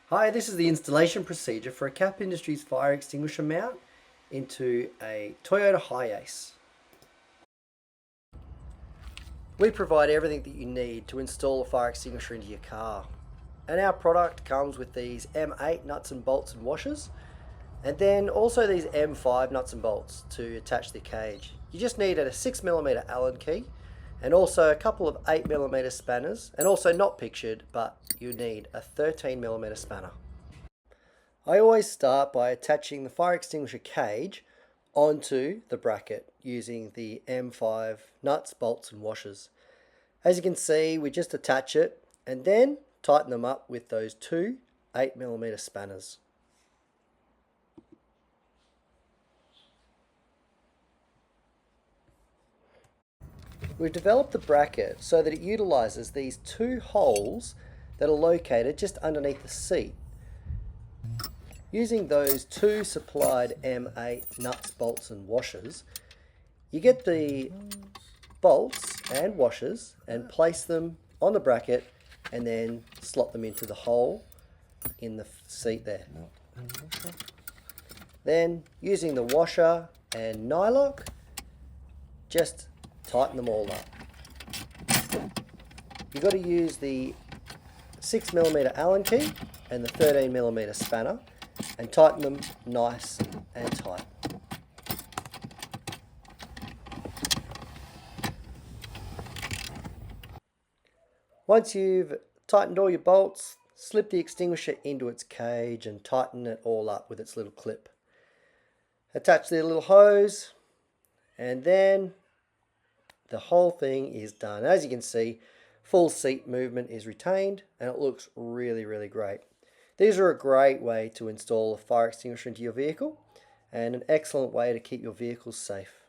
Hi, this is the installation procedure for a Cap Industries fire extinguisher mount into a Toyota Hiace. We provide everything that you need to install a fire extinguisher into your car. And our product comes with these M8 nuts and bolts and washers, and then also these M5 nuts and bolts to attach the cage. You just need a 6mm Allen key and also a couple of 8mm spanners, and also not pictured, but you need a 13mm spanner. I always start by attaching the fire extinguisher cage onto the bracket using the M5 nuts, bolts and washers. As you can see, we just attach it and then tighten them up with those two 8mm spanners. We've developed the bracket so that it utilises these two holes that are located just underneath the seat. Using those two supplied M8 nuts, bolts and washers, you get the bolts and washers and place them on the bracket and then slot them into the hole in the seat there. Then using the washer and nylock, just tighten them all up. You've got to use the 6mm Allen key and the 13mm spanner and tighten them nice and tight. Once you've tightened all your bolts, slip the extinguisher into its cage and tighten it all up with its little clip. Attach the little hose and then the whole thing is done. As you can see, full seat movement is retained and it looks really, really great. These are a great way to install a fire extinguisher into your vehicle and an excellent way to keep your vehicles safe.